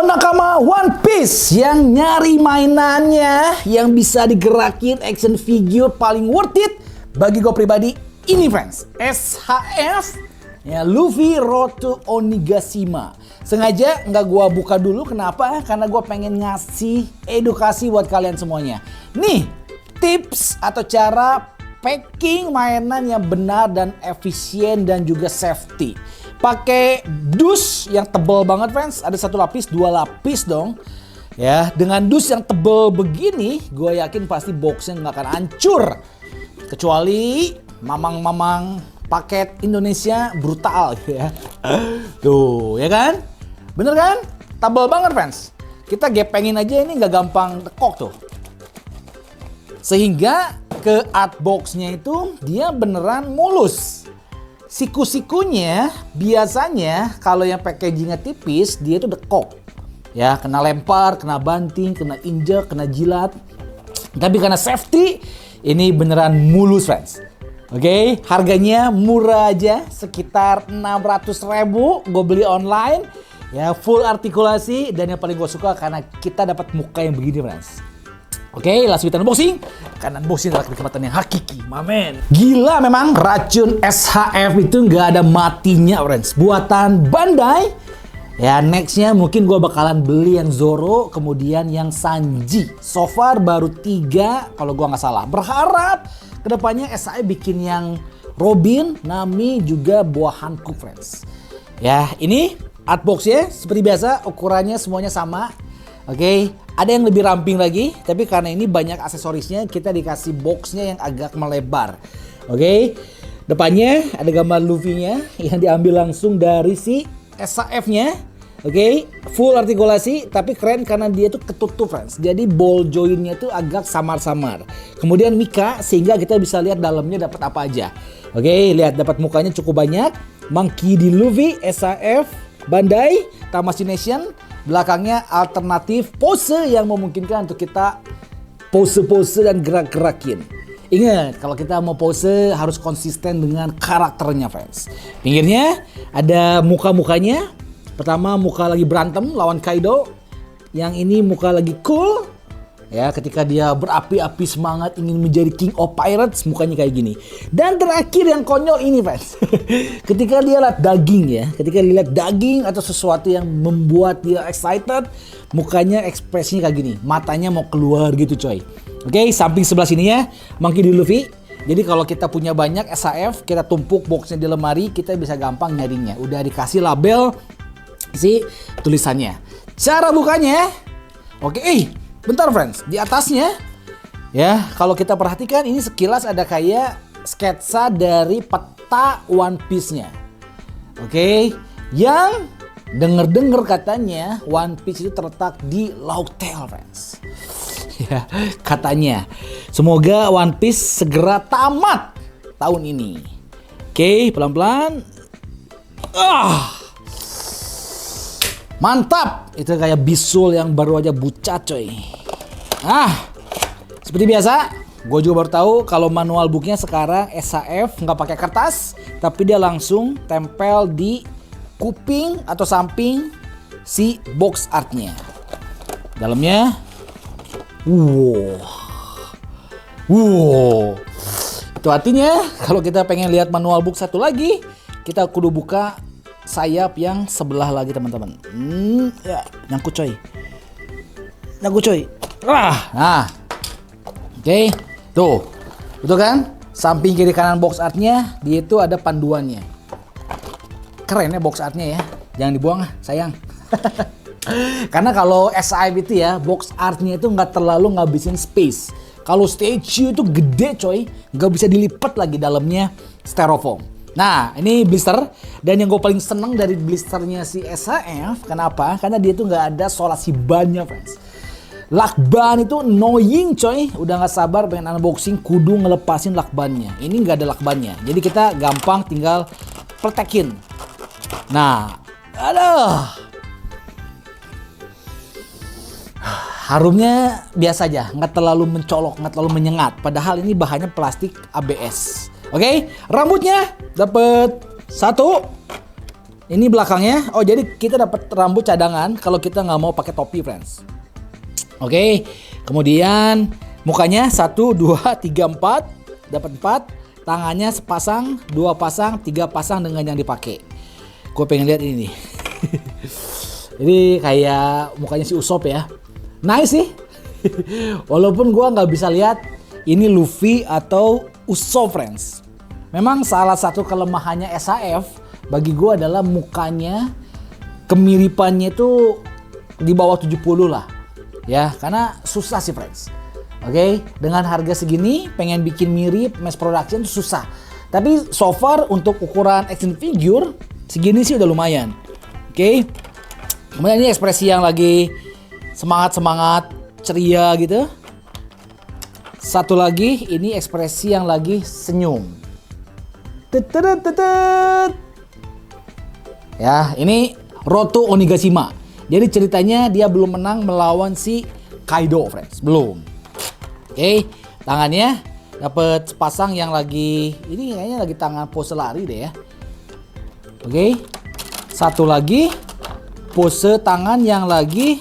nakama One Piece yang nyari mainannya yang bisa digerakin action figure paling worth it bagi gue pribadi ini friends, SHF ya, Luffy Road to Onigashima. Sengaja nggak gue buka dulu, kenapa? Karena gue pengen ngasih edukasi buat kalian semuanya. Nih tips atau cara packing mainan yang benar dan efisien dan juga safety. Pakai dus yang tebal banget friends, ada 1 lapis, 2 lapis dong. Ya, dengan dus yang tebal begini, gue yakin pasti boxnya nggak akan hancur. Kecuali mamang-mamang paket Indonesia brutal ya. Tuh, ya kan? Bener kan? Tebal banget friends. Kita gepengin aja ini nggak gampang tekok tuh. Sehingga ke art box-nya itu dia beneran mulus. Siku-sikunya biasanya kalau yang packagingnya tipis dia itu dekok. Ya, kena lempar, kena banting, kena injek, kena jilat. Tapi karena safety ini beneran mulus friends. Oke, harganya murah aja, sekitar 600.000 gue beli online. Ya, full artikulasi dan yang paling gue suka karena kita dapat muka yang begini friends. Oke, last week unboxing. Karena unboxing adalah kenikmatan yang hakiki, mamen. Gila memang racun SHF itu nggak ada matinya, friends. Buatan Bandai. Ya, nextnya mungkin gue bakalan beli yang Zoro, kemudian yang Sanji. So far baru 3, kalau gue nggak salah. Berharap kedepannya SHF bikin yang Robin, Nami, juga buah Hanku, friends. Ya, ini art box-nya seperti biasa, ukurannya semuanya sama. Oke, ada yang lebih ramping lagi, tapi karena ini banyak aksesorisnya, kita dikasih boxnya yang agak melebar. Oke, depannya ada gambar Luffy-nya yang diambil langsung dari si SHF-nya. Oke, full artikulasi, tapi keren karena dia tuh ketutup friends. Jadi ball joint-nya tuh agak samar-samar. Kemudian Mika, sehingga kita bisa lihat dalamnya dapat apa aja. Oke, lihat dapat mukanya cukup banyak. Monkey D. Luffy, SHF, Bandai, Tamashii Nation. Belakangnya alternatif pose yang memungkinkan untuk kita pose-pose dan gerak-gerakin. Ingat, kalau kita mau pose harus konsisten dengan karakternya friends. Pinggirnya ada muka-mukanya. Pertama muka lagi berantem lawan Kaido. Yang ini muka lagi cool. Ya, ketika dia berapi-api semangat ingin menjadi King of Pirates, mukanya kayak gini. Dan terakhir yang konyol ini friends. Ketika dia lihat daging ya, ketika dia lihat daging atau sesuatu yang membuat dia excited, mukanya ekspresinya kayak gini, matanya mau keluar gitu coy. Oke, samping sebelah sini ya, Monkey D. Luffy. Jadi kalau kita punya banyak SHF, kita tumpuk boxnya di lemari, kita bisa gampang nyarinya. Udah dikasih label si tulisannya. Cara bukanya, oke, bentar friends, di atasnya ya, kalau kita perhatikan ini sekilas ada kayak sketsa dari peta One Piece-nya. Oke, yang denger-denger katanya One Piece itu terletak di Laut Tel, friends. Ya, katanya. Semoga One Piece segera tamat tahun ini. Oke, pelan-pelan. Mantap, itu kayak bisul yang baru aja bucat coy. Seperti biasa, gue juga baru tahu kalau manual booknya sekarang SHF nggak pakai kertas, tapi dia langsung tempel di kuping atau samping si box artnya. Dalamnya, wow. Itu artinya kalau kita pengen lihat manual book satu lagi, kita kudu buka sayap yang sebelah lagi teman-teman. Ya, nyangkut coy. Nah, oke, tuh, betul kan? Samping kiri kanan box artnya, dia itu ada panduannya. Keren ya box artnya ya, jangan dibuang sayang. Karena kalau SHF itu ya, box artnya itu nggak terlalu ngabisin space. Kalau statue itu gede coy, nggak bisa dilipat lagi dalamnya styrofoam. Nah, ini blister, dan yang gue paling seneng dari blisternya si SHF, kenapa? Karena dia tuh nggak ada solasi bannya, friends. Lakban itu annoying coy, udah nggak sabar pengen unboxing, kudu ngelepasin lakbannya. Ini nggak ada lakbannya, jadi kita gampang tinggal praktekin. Nah, harumnya biasa aja, nggak terlalu mencolok, nggak terlalu menyengat. Padahal ini bahannya plastik ABS. Oke, rambutnya dapat 1, Ini belakangnya. Oh, jadi kita dapat rambut cadangan kalau kita nggak mau pakai topi, friends. Oke, kemudian mukanya 1, 2, 3, 4. Dapat 4. Tangannya sepasang, 2 pasang, 3 pasang dengan yang dipakai. Gue pengen lihat ini nih. Ini kayak mukanya si Usopp ya. Nice sih. Walaupun gue nggak bisa lihat ini Luffy atau Usopp, friends. Memang salah satu kelemahannya SAF bagi gue adalah mukanya, kemiripannya itu di bawah 70 lah. Ya, karena susah sih, friends. Oke, dengan harga segini pengen bikin mirip mass production itu susah. Tapi so far untuk ukuran action figure segini sih udah lumayan. Oke. Kemudian ini ekspresi yang lagi semangat-semangat, ceria gitu. Satu lagi ini ekspresi yang lagi senyum. Ya, ini Roto Onigashima. Jadi ceritanya dia belum menang melawan si Kaido, friends. Belum. Oke, tangannya dapat sepasang yang lagi, ini kayaknya lagi tangan pose lari deh ya. Oke, satu lagi pose tangan yang lagi,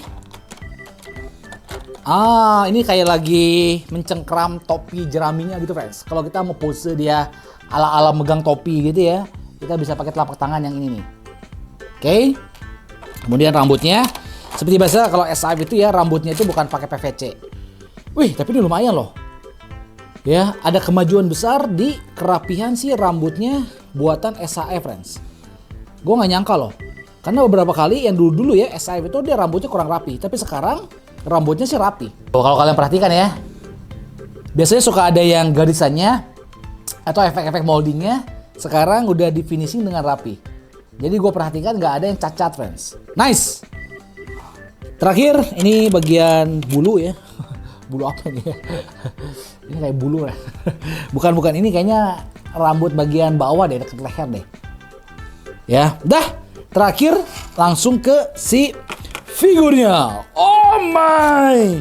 ini kayak lagi mencengkram topi jeraminya gitu, friends. Kalau kita mau pose dia ala-ala megang topi gitu ya, kita bisa pakai telapak tangan yang ini nih. Oke, kemudian rambutnya seperti biasa kalau SAF itu ya, rambutnya itu bukan pakai PVC. Wih, tapi ini lumayan loh. Ya, ada kemajuan besar di kerapihan si rambutnya buatan SAF, friends. Gue nggak nyangka loh. Karena beberapa kali yang dulu-dulu ya SAF itu dia rambutnya kurang rapi. Tapi sekarang rambutnya sih rapi. Kalau kalian perhatikan ya. Biasanya suka ada yang garisannya atau efek-efek moldingnya sekarang udah di finishing dengan rapi. Jadi gue perhatikan nggak ada yang cacat, friends. Nice. Terakhir ini bagian bulu ya. Bulu apa ini ya? Ini kayak bulu ya. Bukan ini kayaknya rambut bagian bawah deh, deket leher deh. Ya, dah. Terakhir langsung ke si figurnya. Oh my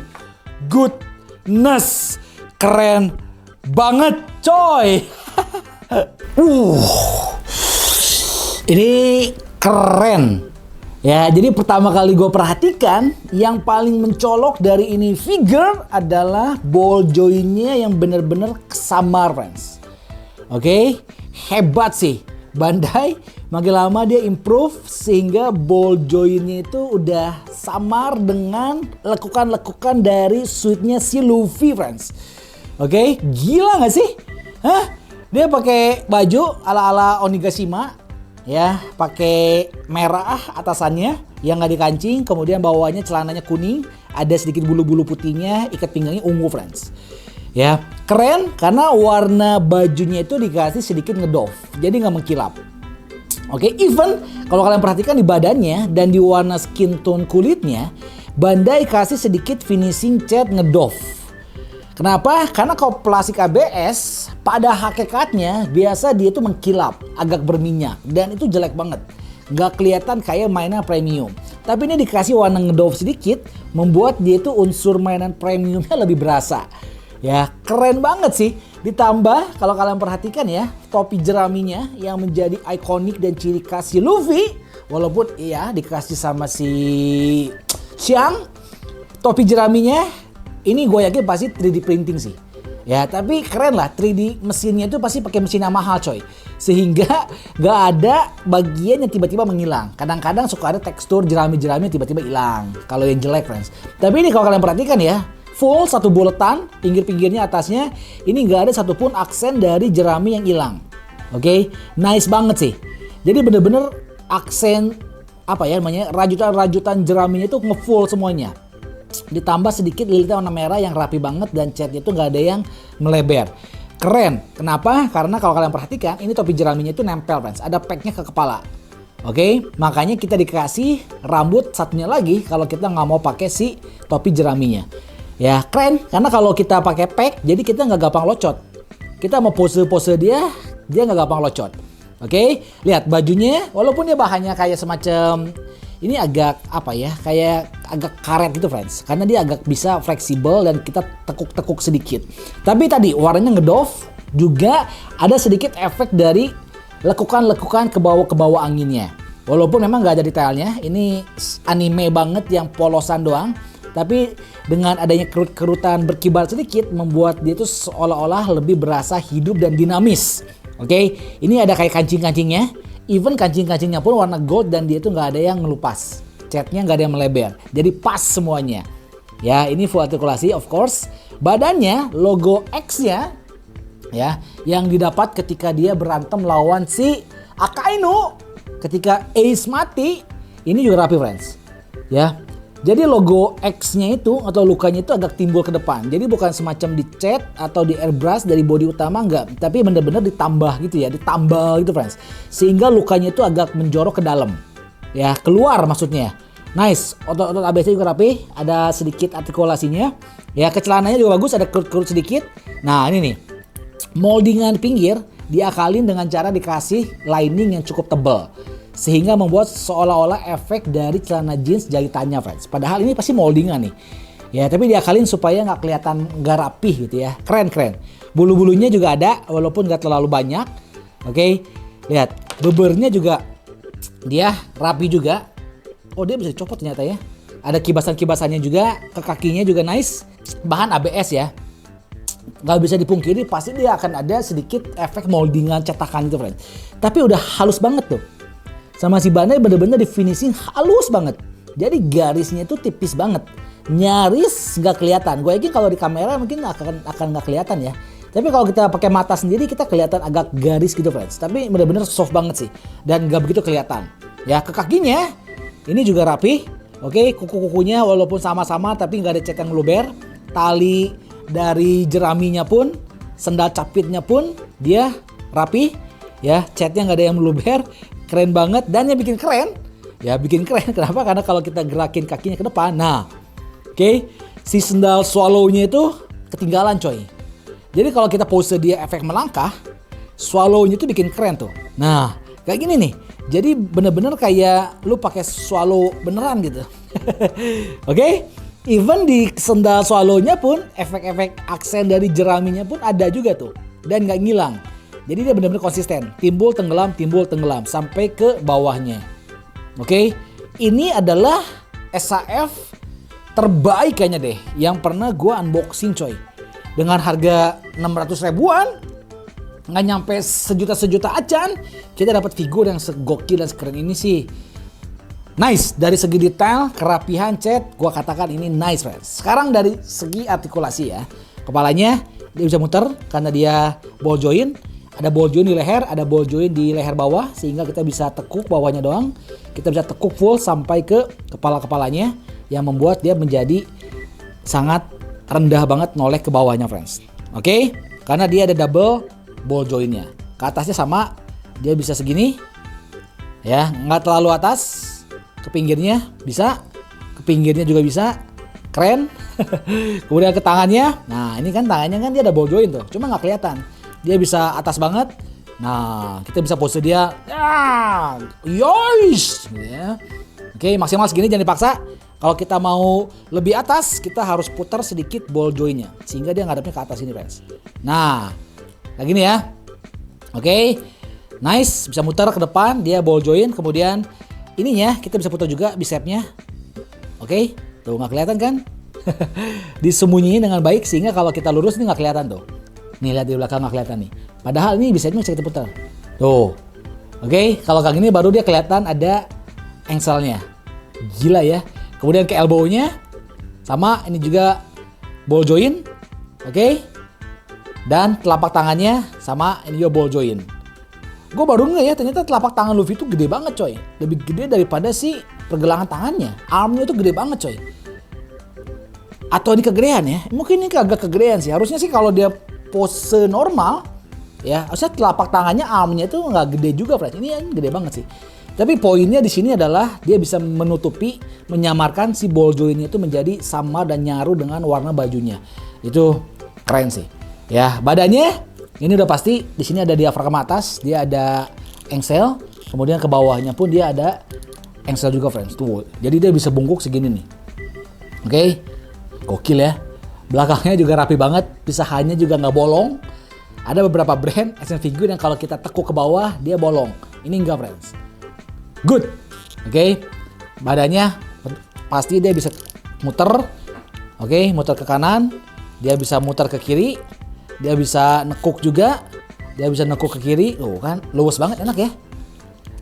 goodness. Keren banget, coy. Ini keren. Ya, jadi pertama kali gue perhatikan yang paling mencolok dari ini figure adalah ball joinnya yang bener-bener samar, friends. Oke, hebat sih. Bandai makin lama dia improve sehingga ball joinnya itu udah samar dengan lekukan-lekukan dari suitnya si Luffy, friends. Oke, gila nggak sih? Hah? Dia pakai baju ala-ala Onigashima. Ya, pakai merah atasannya yang nggak dikancing, kemudian bawahnya celananya kuning, ada sedikit bulu-bulu putihnya, ikat pinggangnya ungu, friends. Ya, keren karena warna bajunya itu dikasih sedikit ngedoff, jadi nggak mengkilap. Oke, even kalau kalian perhatikan di badannya dan di warna skin tone kulitnya, Bandai kasih sedikit finishing cat ngedoff. Kenapa? Karena kalau plastik ABS pada hakikatnya biasa dia itu mengkilap, agak berminyak dan itu jelek banget. Nggak kelihatan kayak mainan premium. Tapi ini dikasih warna ngedoff sedikit, membuat dia itu unsur mainan premiumnya lebih berasa. Ya, keren banget sih. Ditambah kalau kalian perhatikan ya, topi jeraminya yang menjadi ikonik dan ciri khas si Luffy. Walaupun iya dikasih sama si Xiang, topi jeraminya ini gue yakin pasti 3D printing sih. Ya, tapi keren lah, 3D mesinnya itu pasti pakai mesin yang mahal, coy. Sehingga gak ada bagian yang tiba-tiba menghilang. Kadang-kadang suka ada tekstur jerami-jerami tiba-tiba hilang. Kalau yang jelek, friends. Tapi ini kalau kalian perhatikan ya, full satu buletan, pinggir-pinggirnya atasnya, ini gak ada satupun aksen dari jerami yang hilang. Oke, nice banget sih. Jadi bener-bener aksen, apa ya namanya, rajutan-rajutan jeraminya itu nge-full semuanya. Ditambah sedikit lilitnya warna merah yang rapi banget dan catnya itu nggak ada yang melebar. Keren. Kenapa? Karena kalau kalian perhatikan ini topi jeraminya itu nempel, friends. Ada packnya ke kepala. Oke, makanya kita dikasih rambut satunya lagi kalau kita nggak mau pakai si topi jeraminya. Ya keren. Karena kalau kita pakai pack, jadi kita nggak gampang locot. Kita mau pose-pose dia nggak gampang locot. Oke, lihat bajunya. Walaupun dia bahannya kayak semacam ini agak apa ya, kayak agak karet gitu, friends. Karena dia agak bisa fleksibel dan kita tekuk-tekuk sedikit. Tapi tadi warnanya ngedoff, juga ada sedikit efek dari lekukan-lekukan ke bawah anginnya. Walaupun memang nggak ada detailnya, ini anime banget yang polosan doang. Tapi dengan adanya kerut-kerutan berkibar sedikit membuat dia tuh seolah-olah lebih berasa hidup dan dinamis. Oke, ini ada kayak kancing-kancingnya. Even kancing-kancingnya pun warna gold dan dia tuh nggak ada yang ngelupas. Catnya nggak ada yang melebar. Jadi pas semuanya. Ya, ini full artikulasi of course. Badannya, logo X-nya ya, yang didapat ketika dia berantem lawan si Akainu. Ketika Ace mati, ini juga rapi friends. Ya. Jadi logo X-nya itu atau lukanya itu agak timbul ke depan. Jadi bukan semacam dicat atau di airbrush dari body utama enggak, tapi benar-benar ditambah gitu ya, ditambal gitu friends. Sehingga lukanya itu agak menjorok ke dalam. Ya, keluar maksudnya. Nice, otot-otot ABC juga rapi, ada sedikit artikulasinya. Ya, kecelananya juga bagus, ada kerut-kerut sedikit. Nah, ini nih. Moldingan pinggir diakalin dengan cara dikasih lining yang cukup tebal. Sehingga membuat seolah-olah efek dari celana jeans jahitannya friends. Padahal ini pasti moldingan nih. Ya, tapi diakalin supaya nggak kelihatan nggak rapih gitu ya. Keren. Bulu-bulunya juga ada walaupun nggak terlalu banyak. Oke, lihat. Bebernya juga dia rapi juga. Oh, dia bisa dicopot ternyata ya. Ada kibasan-kibasannya juga. Ke kakinya juga nice. Bahan ABS ya. Nggak bisa dipungkiri pasti dia akan ada sedikit efek moldingan cetakan itu friends. Tapi udah halus banget tuh. Sama si bannya bener-bener di finishing halus banget. Jadi garisnya itu tipis banget. Nyaris nggak kelihatan. Gue yakin kalau di kamera mungkin akan nggak kelihatan ya. Tapi kalau kita pakai mata sendiri kita kelihatan agak garis gitu friends. Tapi bener-bener soft banget sih. Dan nggak begitu kelihatan. Ya, ke kakinya ini juga rapi. Oke, kuku-kukunya walaupun sama-sama tapi nggak ada cat yang meluber. Tali dari jeraminya pun, sendal capitnya pun dia rapi. Ya, catnya nggak ada yang meluber. Keren banget dan yang bikin keren. Ya, bikin keren. Kenapa? Karena kalau kita gerakin kakinya ke depan. Nah, oke, si sendal swallow-nya itu ketinggalan coy. Jadi kalau kita pose dia efek melangkah, swallow-nya itu bikin keren tuh. Nah, kayak gini nih. Jadi bener-bener kayak lu pakai swallow beneran gitu. Oke? Even di sendal swallow-nya pun efek-efek aksen dari jeraminya pun ada juga tuh. Dan nggak ngilang. Jadi dia benar-benar konsisten, timbul tenggelam sampai ke bawahnya. Oke, ini adalah SAF terbaik kayaknya deh yang pernah gue unboxing coy. Dengan harga 600 ribuan, nggak nyampe sejuta acan, kita dapat figur yang segokil dan sekeren ini sih. Nice, dari segi detail, kerapihan cat, gue katakan ini nice friends. Sekarang dari segi artikulasi ya, kepalanya dia bisa muter karena dia ball joint. Ada ball joint di leher, ada ball joint di leher bawah sehingga kita bisa tekuk bawahnya doang. Kita bisa tekuk full sampai ke kepala-kepalanya yang membuat dia menjadi sangat rendah banget noleh ke bawahnya friends. Oke? Karena dia ada double ball jointnya. Ke atasnya sama, dia bisa segini. Ya, nggak terlalu atas. Ke pinggirnya bisa, ke pinggirnya juga bisa. Keren. Kemudian ke tangannya. Nah, ini kan tangannya kan dia ada ball joint tuh, cuma nggak kelihatan. Dia bisa atas banget. Nah, kita bisa pose dia. Yoish! Gitu ya. Oke, maksimal segini jangan dipaksa. Kalau kita mau lebih atas, kita harus putar sedikit ball jointnya. Sehingga dia ngadepnya ke atas ini, friends. Nah, kayak gini ya. Oke, nice. Bisa muter ke depan, dia ball joint. Kemudian ininya kita bisa putar juga bicepnya. Oke, tuh nggak kelihatan kan? Disembunyiin dengan baik sehingga kalau kita lurus ini nggak kelihatan tuh. Nih lihat di belakang nggak kelihatan nih. Padahal ini bisa kita putar. Tuh. Oke, kalau kayak gini baru dia kelihatan ada engselnya. Gila ya. Kemudian ke elbow-nya sama ini juga ball joint. Oke. Dan telapak tangannya sama ini juga ball joint. Gue baru nggak ya ternyata telapak tangan Luffy itu gede banget coy. Lebih gede daripada si pergelangan tangannya. Armnya itu gede banget coy. Atau ini kegedean ya. Mungkin ini agak kegedean sih. Harusnya sih kalau dia pose normal ya, harusnya telapak tangannya, armnya itu nggak gede juga, friends. Ini yang gede banget sih. Tapi poinnya di sini adalah dia bisa menutupi, menyamarkan si ball jointnya itu menjadi sama dan nyaru dengan warna bajunya. Itu keren sih. Ya, badannya ini udah pasti di sini ada diafragma atas, dia ada engsel, kemudian ke bawahnya pun dia ada engsel juga, friends. Tuh, jadi dia bisa bungkuk segini nih. Oke, gokil ya. Belakangnya juga rapi banget, pisahannya juga nggak bolong. Ada beberapa brand action figure yang kalau kita tekuk ke bawah dia bolong. Ini enggak, friends. Good. Oke. Badannya pasti dia bisa muter. Oke, muter ke kanan. Dia bisa muter ke kiri. Dia bisa nekuk juga. Dia bisa nekuk ke kiri. Tuh kan, luwes banget, enak ya.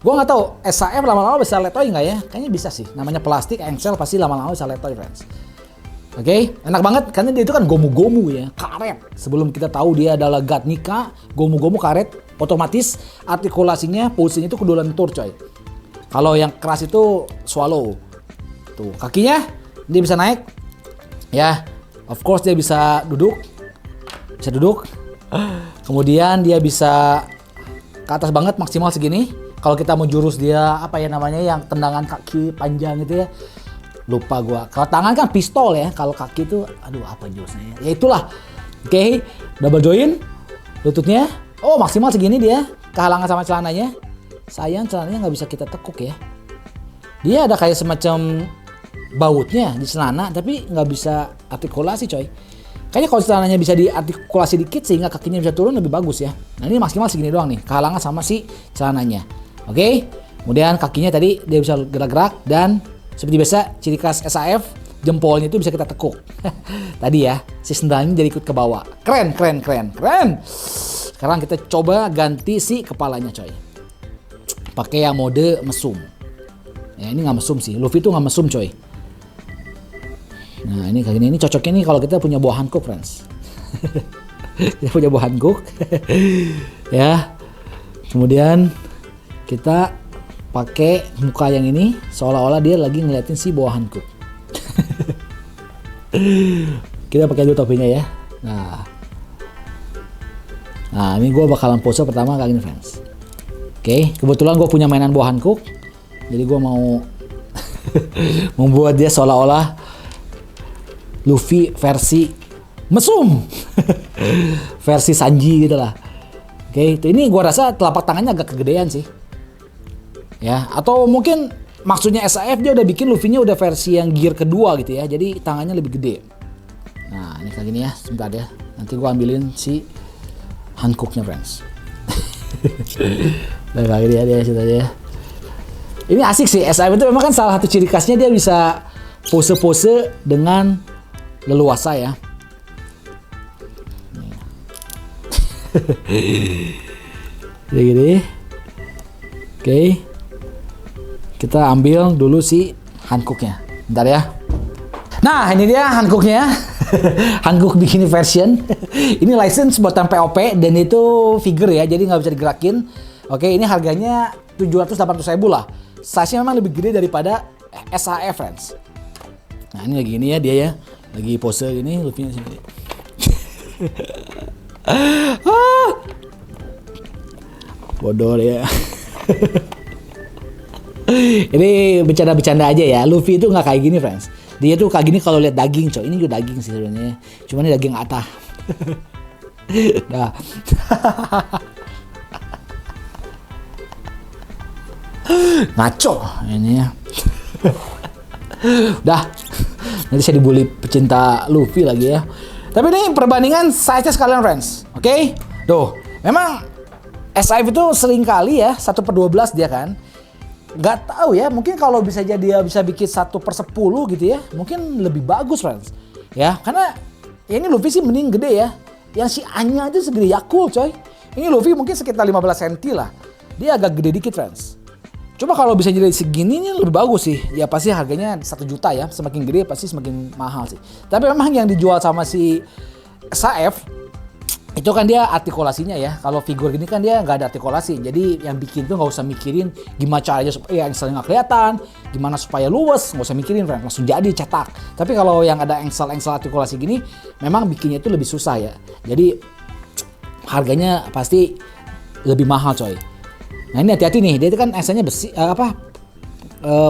Gue nggak tahu SAF lama-lama bisa letoy nggak ya? Kayaknya bisa sih. Namanya plastik, engsel pasti lama-lama bisa letoy, friends. Oke, enak banget karena dia itu kan gomu-gomu ya, karet. Sebelum kita tahu dia adalah Gatnika, gomu-gomu karet, otomatis artikulasinya, posisinya itu kudu lentur, coy. Kalau yang keras itu swallow. Tuh, kakinya dia bisa naik. Ya, of course dia bisa duduk. Bisa duduk. Kemudian dia bisa ke atas banget maksimal segini. Kalau kita mau jurus dia apa ya namanya yang tendangan kaki panjang gitu ya. Lupa gua. Kalau tangan kan pistol ya. Kalau kaki itu aduh apa jurusnya ya. Ya itulah. Oke, double join lututnya. Oh, maksimal segini dia. Kehalangan sama celananya. Sayang celananya nggak bisa kita tekuk ya. Dia ada kayak semacam bautnya di celana tapi nggak bisa artikulasi, coy. Kayaknya kalau celananya bisa diartikulasi dikit sehingga kakinya bisa turun lebih bagus ya. Nah, ini maksimal segini doang nih. Kehalangan sama si celananya. Oke. Kemudian kakinya tadi dia bisa gerak-gerak dan seperti biasa, ciri khas SAF, jempolnya itu bisa kita tekuk. Tadi ya, si sendalnya jadi ikut ke bawah. Keren. Sekarang kita coba ganti si kepalanya, coy. Pakai yang mode mesum. Ya, ini nggak mesum sih. Luffy itu nggak mesum, coy. Nah, ini kayak gini. Ini cocoknya nih kalau kita punya buah hankook, friends. Kita punya buah hankook. Ya. Kemudian kita pakai muka yang ini seolah-olah dia lagi ngeliatin si buah hankook. Kita pakai dulu topinya ya. Nah ini gue bakalan pose pertama kayak gini, friends. Oke, kebetulan gue punya mainan buah hankook, jadi gue mau membuat dia seolah-olah Luffy versi mesum, versi Sanji gitu lah. Oke, ini gue rasa telapak tangannya agak kegedean sih. Ya, atau mungkin maksudnya SAF dia udah bikin Luffy-nya udah versi yang gear kedua gitu ya. Jadi tangannya lebih gede. Nah, ini kayak gini ya. Sebentar ya. Nanti gua ambilin si hankooknya, friends. Nah, kayak gini ya dia situ aja. Ini asik sih. SAF itu memang kan salah satu ciri khasnya dia bisa pose-pose dengan leluasa ya. Jadi gini. Oke. Kita ambil dulu si hankooknya. Bentar ya. Nah, ini dia hankooknya. Hankook bikini version. Ini license buatan POP dan itu figure ya, jadi nggak bisa digerakin. Oke, ini harganya 700-800 ribu lah. Size-nya memang lebih gede daripada SAF, friends. Nah, ini lagi ini ya dia ya. Lagi pose gini, Luffy-nya sini. Bodoh ya. Ini bercanda-bercanda aja ya. Luffy itu nggak kayak gini, friends. Dia tuh kayak gini kalau lihat daging, coy. Ini juga daging sih sebenarnya. Cuma ini daging atah. Nah. Ngaco ini ya. Udah. Nanti saya dibully pecinta Luffy lagi ya. Tapi ini perbandingan size-nya sekalian, friends. Oke? Tuh. Memang SAF itu sering kali ya 1/12 dia kan. Gak tahu ya, mungkin kalau bisa jadi dia bisa bikin 1/10 gitu ya, mungkin lebih bagus, friends. Ya, karena ya ini Luffy sih mending gede ya. Yang si Anya aja segede Yakult, coy. Ini Luffy mungkin sekitar 15 cm lah. Dia agak gede dikit, friends. Coba kalau bisa jadi segini ini lebih bagus sih. Ya pasti harganya 1 juta ya. Semakin gede pasti semakin mahal sih. Tapi memang yang dijual sama si SAF itu kan dia artikulasinya ya. Kalau figur gini kan dia nggak ada artikulasi. Jadi yang bikin tuh nggak usah mikirin gimana caranya supaya engselnya nggak kelihatan, gimana supaya luwes, nggak usah mikirin, friend. Langsung jadi cetak. Tapi kalau yang ada engsel artikulasi gini, memang bikinnya itu lebih susah ya. Jadi harganya pasti lebih mahal, coy. Nah ini hati-hati nih, dia itu kan engselnya besi,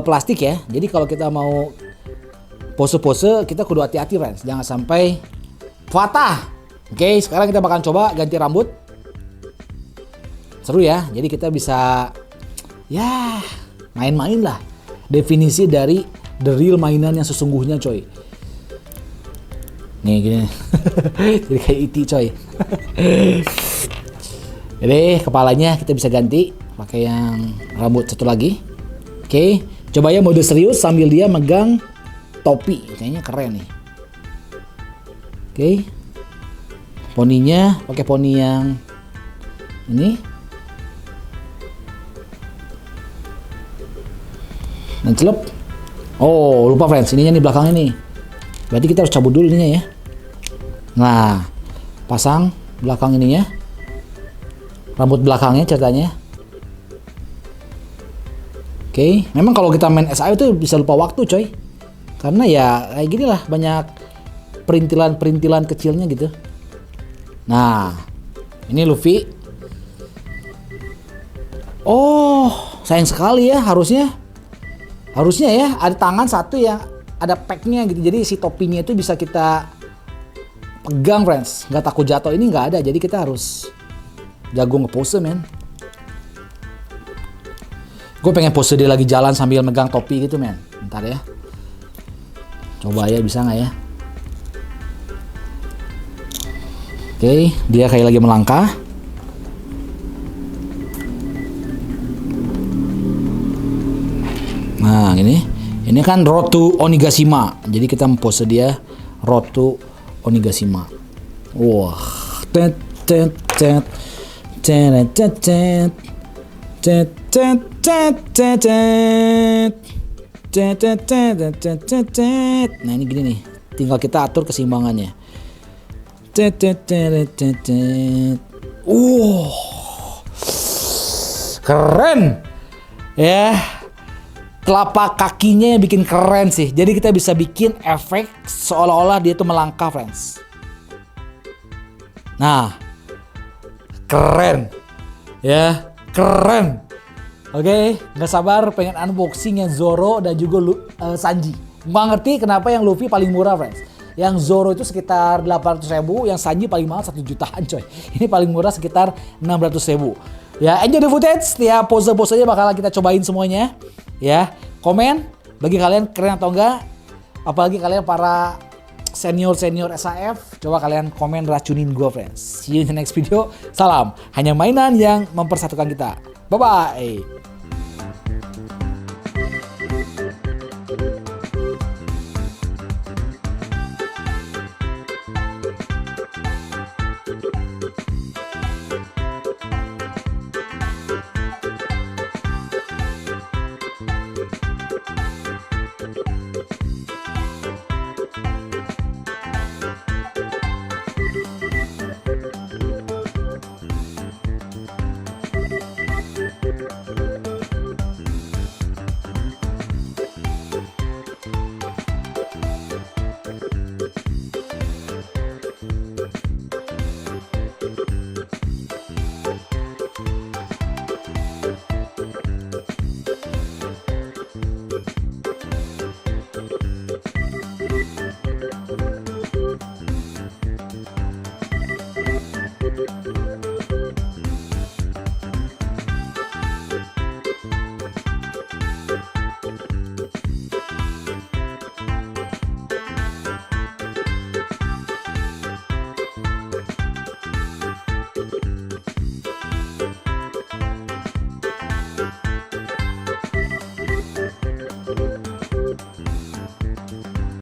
plastik ya. Jadi kalau kita mau pose-pose, kita kudu hati-hati, friends. Jangan sampai patah. Oke, sekarang kita bakal coba ganti rambut. Seru ya, jadi kita bisa ya main-main lah. Definisi dari the real mainan yang sesungguhnya, coy. Nih gini. Jadi kayak E.T., coy. Jadi kepalanya kita bisa ganti pakai yang rambut satu lagi. Oke, coba ya mode serius sambil dia megang topi. Kayaknya keren nih. Oke. Poninya pakai poni yang ini. Dan celup. Oh, lupa friends, ininya nih belakang ini. Berarti kita harus cabut dulu ininya ya. Nah, pasang belakang ininya. Rambut belakangnya ceritanya. Oke, memang kalau kita main SAO itu bisa lupa waktu coy. Karena ya kayak gini lah, banyak perintilan-perintilan kecilnya gitu. Nah, ini Luffy. Oh, sayang sekali ya, harusnya ya ada tangan satu yang ada packnya gitu. Jadi si topinya itu bisa kita pegang friends, nggak takut jatuh. Ini nggak ada, jadi kita harus jago nge-pose men. Gue pengen pose dia lagi jalan sambil megang topi gitu men. Bentar ya. Coba ya, bisa nggak ya? Oke, dia kayak lagi melangkah. Nah ini kan Road to Onigashima. Jadi kita pose dia Road to Onigashima. Wah, tet tet tet tet tet tet tet tet tet tet tet. Nah ini gini nih, tinggal kita atur keseimbangannya. Tet tet tet tet tet. Keren ya. Telapak kakinya yang bikin keren sih. Jadi kita bisa bikin efek seolah-olah dia tuh melangkah friends. Nah, keren ya, keren. Oke, nggak sabar pengen unboxing yang Zoro dan juga Sanji. Nggak ngerti kenapa yang Luffy paling murah friends. Yang Zoro itu sekitar 800.000, yang Sanji paling mahal 1 jutaan coy. Ini paling murah sekitar 600.000. Ya, enjoy the footage. Setiap pose-posenya bakalan kita cobain semuanya. Ya, komen bagi kalian keren atau enggak. Apalagi kalian para senior SAF, coba kalian komen racunin gue friends. See you in the next video. Salam, hanya mainan yang mempersatukan kita. Bye bye.